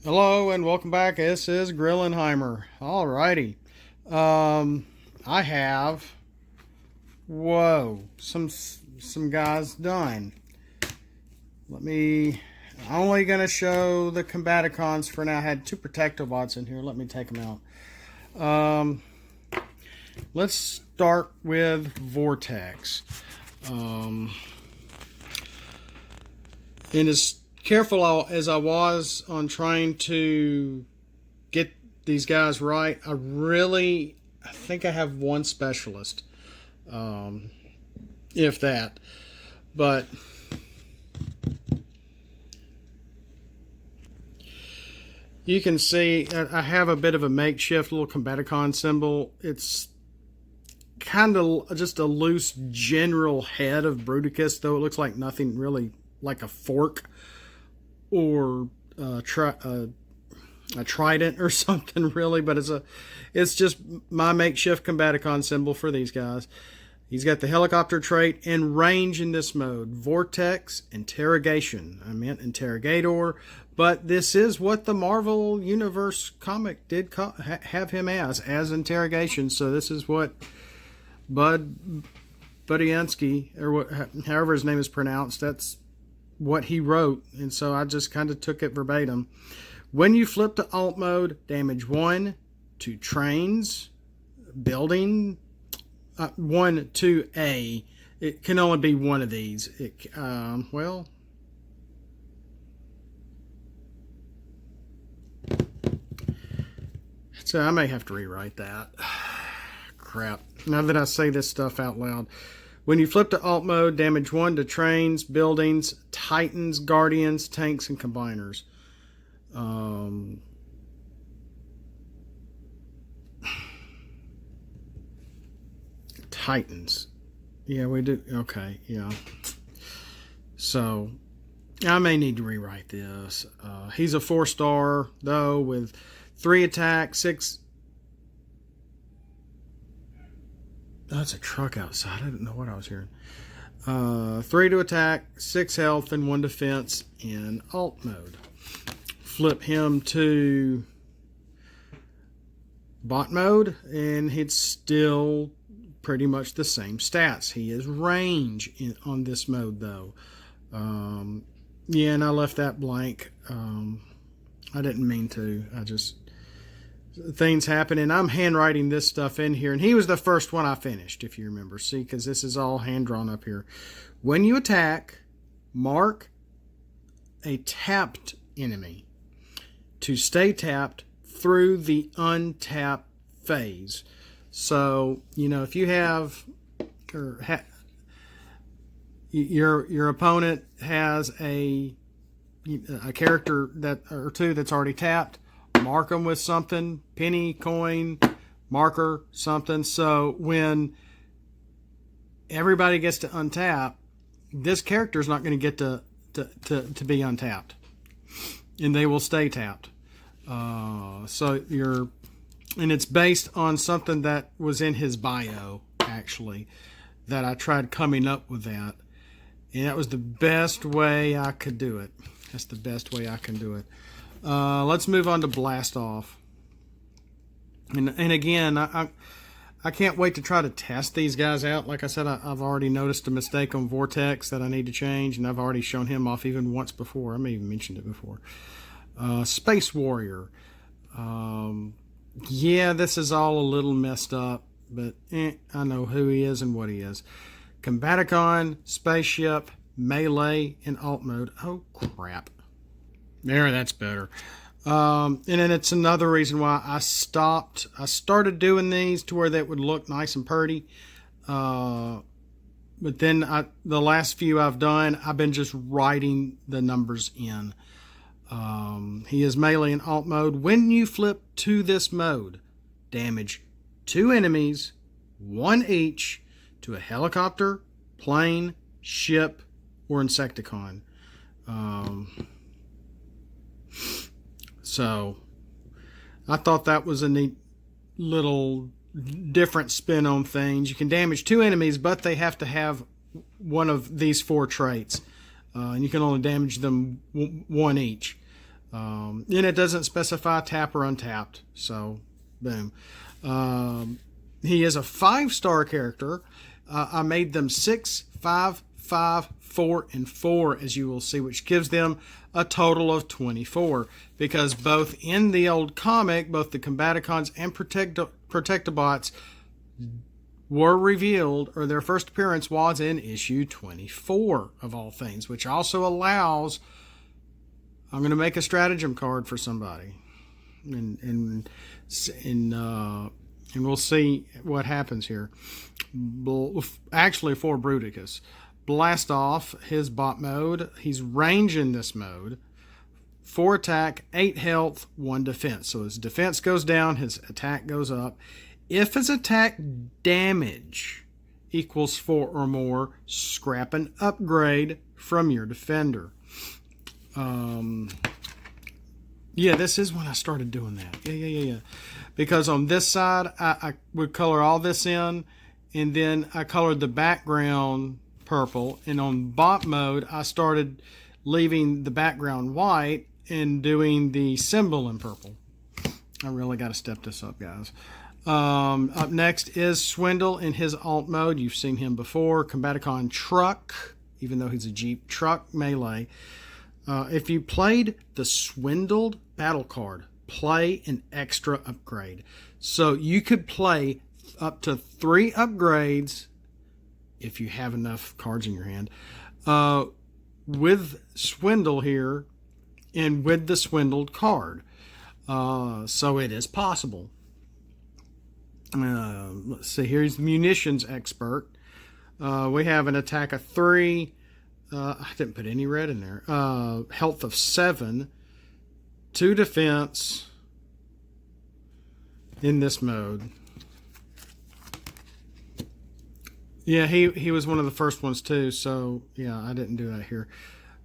Hello and welcome back. This is Grillenheimer. Alrighty. I have some guys done. I'm only gonna show the Combaticons for now. I had two Protectobots in here. Let me take them out. Let's start with Vortex. And as careful as I was on trying to get these guys right, I think I have one specialist, if that. But you can see I have a bit of a makeshift little Combaticon symbol. It's kind of just a loose general head of Bruticus, though it looks like nothing really like a fork or a trident or something really, but it's just my makeshift Combaticon symbol for these guys. He's got the helicopter trait and range in this mode. Vortex, interrogation. I meant interrogator, but this is what the Marvel Universe comic did have him as interrogation. So this is what Budiansky, or however his name is pronounced, that's what he wrote, and so I just kind of took it verbatim. When you flip to alt mode, damage 1 to trains, building, 1 to A. It can only be one of these. So I may have to rewrite that. Crap. Now that I say this stuff out loud. When you flip to alt mode, damage 1 to trains, buildings, titans, guardians, tanks, and combiners. Titans. Yeah, we do. Okay, yeah. So, I may need to rewrite this. He's a 4-star, though, with 3 attack, 6... That's a truck outside. I didn't know what I was hearing. 3 to attack, 6 health, and 1 defense in alt mode. Flip him to bot mode, and it's still pretty much the same stats. He is range on this mode, though. Yeah, and I left that blank. I didn't mean to. Things happen, and I'm handwriting this stuff in here, and he was the first one I finished, if you remember. See, because this is all hand drawn up here. When you attack, mark a tapped enemy to stay tapped through the untap phase. So, if you have your opponent has a character or two that's already tapped, mark them with something, penny, coin, marker, something. So when everybody gets to untap, this character is not going to get to be untapped, and they will stay tapped. And it's based on something that was in his bio, actually, that I tried coming up with that, and that was the best way I could do it. That's the best way I can do it. Let's move on to Blastoff. And again, I can't wait to try to test these guys out. Like I said, I've already noticed a mistake on Vortex that I need to change, and I've already shown him off even once before. I may have even mentioned it before. Space Warrior. Yeah, this is all a little messed up, but I know who he is and what he is. Combaticon, Spaceship, Melee, and Alt Mode. Oh, crap. There, that's better. And then it's another reason why I stopped. I started doing these to where that would look nice and pretty. But then the last few I've done, I've been just writing the numbers in. He is melee in alt mode. When you flip to this mode, damage 2 enemies, 1 each, to a helicopter, plane, ship, or Insecticon. So I thought that was a neat little different spin on things. You can damage 2 enemies, but they have to have one of these 4 traits. And you can only damage them 1 each. And it doesn't specify tap or untapped. So, boom. He is a 5-star character. I made them 6, 5, 5, 4, and 4, as you will see, which gives them a total of 24. Because both in the old comic, both the Combaticons and Protectobots were revealed, or their first appearance was in issue 24 of all things, which also allows, I'm going to make a stratagem card for somebody, and we'll see what happens here. Actually, for Bruticus, Blastoff, his bot mode, he's range in this mode. 4 attack, 8 health, 1 defense. So his defense goes down, his attack goes up. If his attack damage equals 4 or more, scrap an upgrade from your defender. Yeah, this is when I started doing that. Yeah. Because on this side, I would color all this in, and then I colored the background purple. And on bot mode, I started leaving the background white and doing the symbol in purple. I really got to step this up, guys. Up next is Swindle in his alt mode. You've seen him before. Combaticon Truck, even though he's a Jeep. Truck melee. If you played the Swindled battle card, play an extra upgrade. So you could play up to 3 upgrades if you have enough cards in your hand with Swindle here and with the Swindled card. So it is possible. Let's see, here's the munitions expert. We have an attack of 3. I didn't put any red in there. Health of 7. 2 defense in this mode. Yeah, he was one of the first ones too, so yeah, I didn't do that here.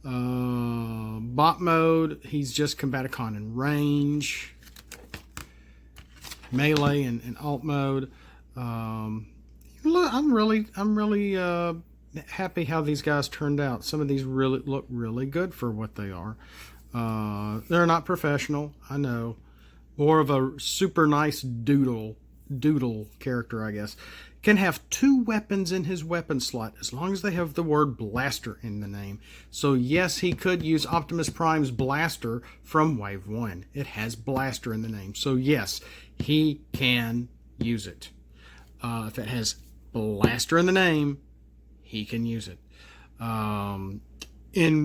Bot mode, he's just Combaticon in range. Melee and alt mode. I'm really happy how these guys turned out. Some of these really look really good for what they are. They're not professional, I know. More of a super nice doodle character, I guess. Can have 2 weapons in his weapon slot as long as they have the word blaster in the name. So yes, he could use Optimus Prime's blaster from Wave 1. It has blaster in the name. So yes, he can use it. If it has blaster in the name, he can use it. And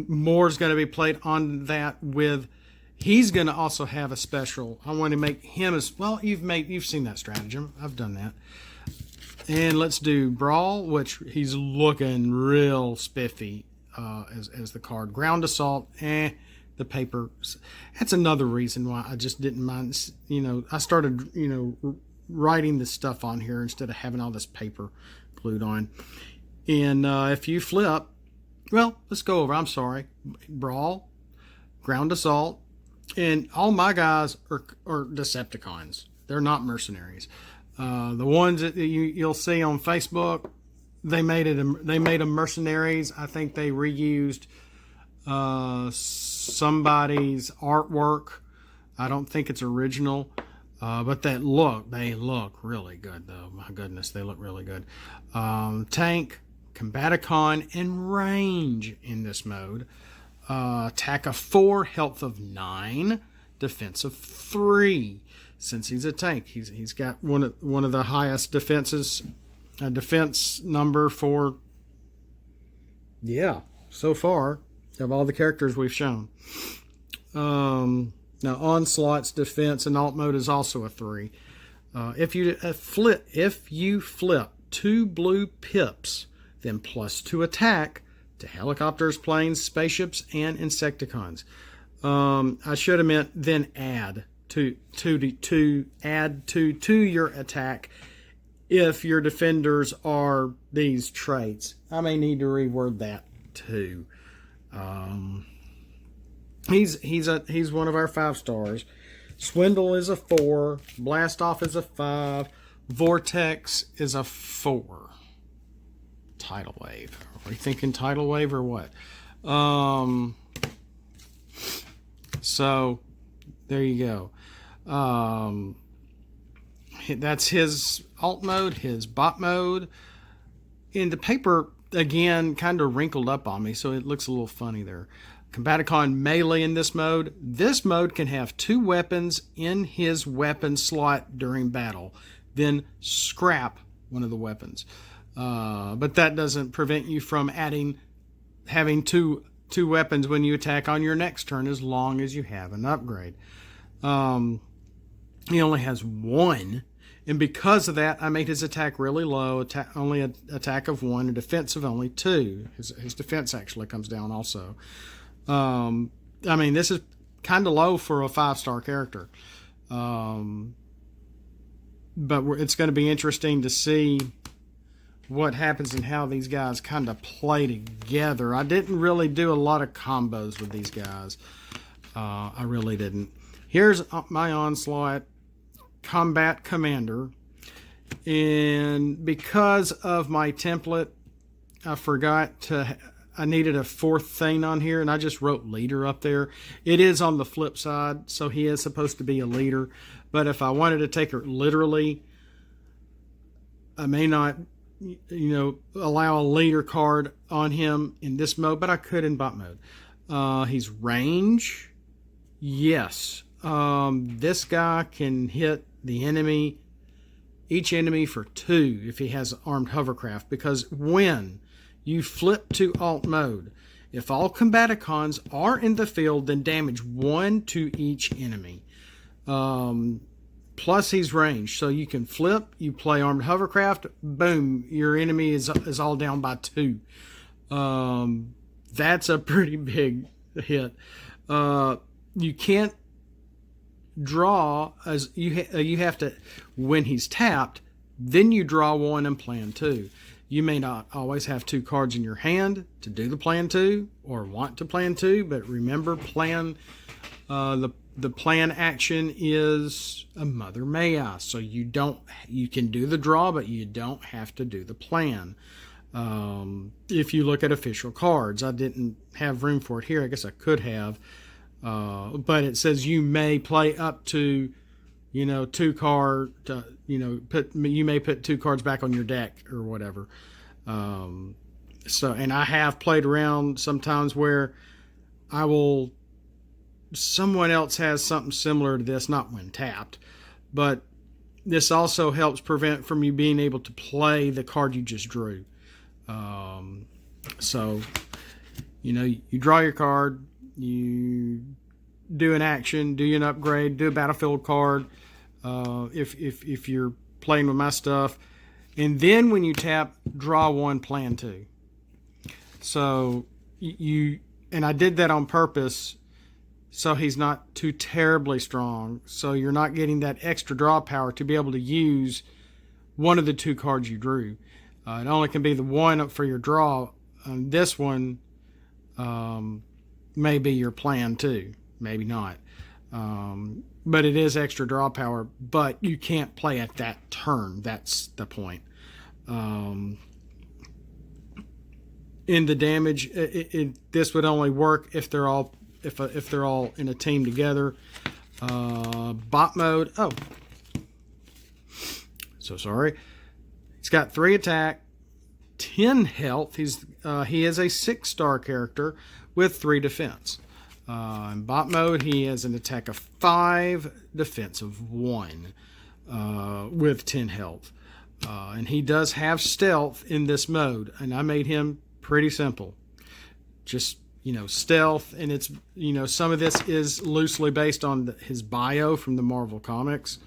more is going to be played on that with. He's going to also have a special. I want to make him as well. You've seen that stratagem. I've done that. And let's do Brawl, which he's looking real spiffy as the card. Ground Assault, the paper. That's another reason why I just didn't mind. I started writing this stuff on here instead of having all this paper glued on. And if you flip, well, let's go over. I'm sorry. Brawl, Ground Assault, and all my guys are Decepticons. They're not mercenaries. The ones that you'll see on Facebook, they made them mercenaries. I think they reused somebody's artwork. I don't think it's original, but they look really good though. My goodness, they look really good. Tank, Combaticon, and range in this mode. Attack of 4, health of 9, defense of 3. Since he's a tank, he's got one of the highest defense number for so far of all the characters we've shown. Now onslaught's defense and alt mode is also a 3. If you flip 2 blue pips, then +2 attack to helicopters, planes, spaceships, and Insecticons. I should have meant then add to add to your attack if your defenders are these traits. I may need to reword that too. He's one of our 5 stars. Swindle is a 4. Blastoff is a 5. Vortex is a 4. Tidal wave. Are we thinking tidal wave or what? So there you go. That's his alt mode, his bot mode. And the paper, again, kind of wrinkled up on me, so it looks a little funny there. Combaticon melee in this mode. This mode can have 2 weapons in his weapon slot during battle, then scrap one of the weapons. But that doesn't prevent you from having two weapons when you attack on your next turn, as long as you have an upgrade. He only has 1, and because of that, I made his attack really low. Only an attack of 1, a defense of only 2. His defense actually comes down also. I mean, this is kind of low for a 5-star character. But it's going to be interesting to see what happens and how these guys kind of play together. I didn't really do a lot of combos with these guys. I really didn't. Here's my onslaught combat commander. And because of my template, I needed a 4th thing on here, and I just wrote leader up there. It is on the flip side, so he is supposed to be a leader. But if I wanted to take it literally, I may not, allow a leader card on him in this mode, but I could in bot mode. He's range. Yes. This guy can hit each enemy for 2 if he has armed hovercraft, because when you flip to alt mode, if all Combaticons are in the field, then damage 1 to each enemy. Plus he's ranged, so you can flip, you play armed hovercraft, boom, your enemy is all down by 2. That's a pretty big hit. You can't draw, as you have to, when he's tapped, then you draw 1 and plan 2. You may not always have 2 cards in your hand to do the plan 2 or want to plan 2, but remember, the plan action is a Mother May I, so you can do the draw, but you don't have to do the plan. If you look at official cards, I didn't have room for it here. I guess I could have, but it says you may play up to 2 card, you may put 2 cards back on your deck or whatever. And I have played around sometimes where someone else has something similar to this, not when tapped, but this also helps prevent from you being able to play the card you just drew. So, you draw your card, you do an action, do an upgrade, do a battlefield card, if you're playing with my stuff, and then when you tap, draw 1, plan 2. So and I did that on purpose, so he's not too terribly strong, so you're not getting that extra draw power to be able to use one of the 2 cards you drew. It only can be the 1 up for your draw. This one may be your plan 2, maybe not. But it is extra draw power, but you can't play at that turn. That's the point. In the damage, this would only work if they're all in a team together. Bot mode. Oh, so sorry. He's got 3 attack, 10 health. He is a 6-star character with 3 defense. In bot mode, he has an attack of 5, defense of 1, with 10 health. And he does have stealth in this mode, and I made him pretty simple. Just, stealth, and it's, some of this is loosely based on his bio from the Marvel Comics.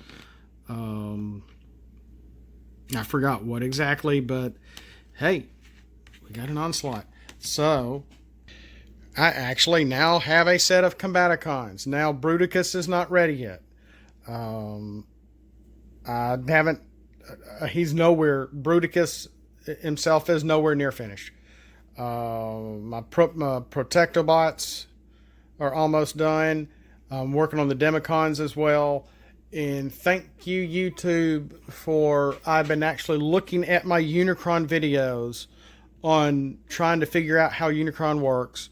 I forgot what exactly, but hey, we got an onslaught. So I actually now have a set of Combaticons. Now Bruticus is not ready yet. I haven't. He's nowhere. Bruticus himself is nowhere near finished. My Protectobots are almost done. I'm working on the Demicons as well. And thank you, YouTube, I've been actually looking at my Unicron videos on trying to figure out how Unicron works.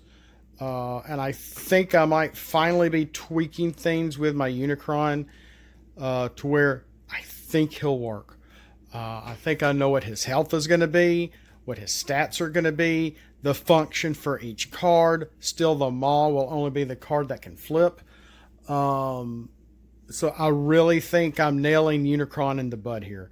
And I think I might finally be tweaking things with my Unicron to where I think he'll work. I think I know what his health is going to be, what his stats are going to be, the function for each card. Still, the Maw will only be the card that can flip. So I really think I'm nailing Unicron in the bud here.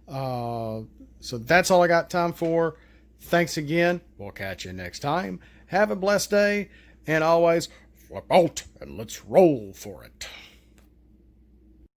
So that's all I got time for. Thanks again. We'll catch you next time. Have a blessed day. And always, flip out and let's roll for it.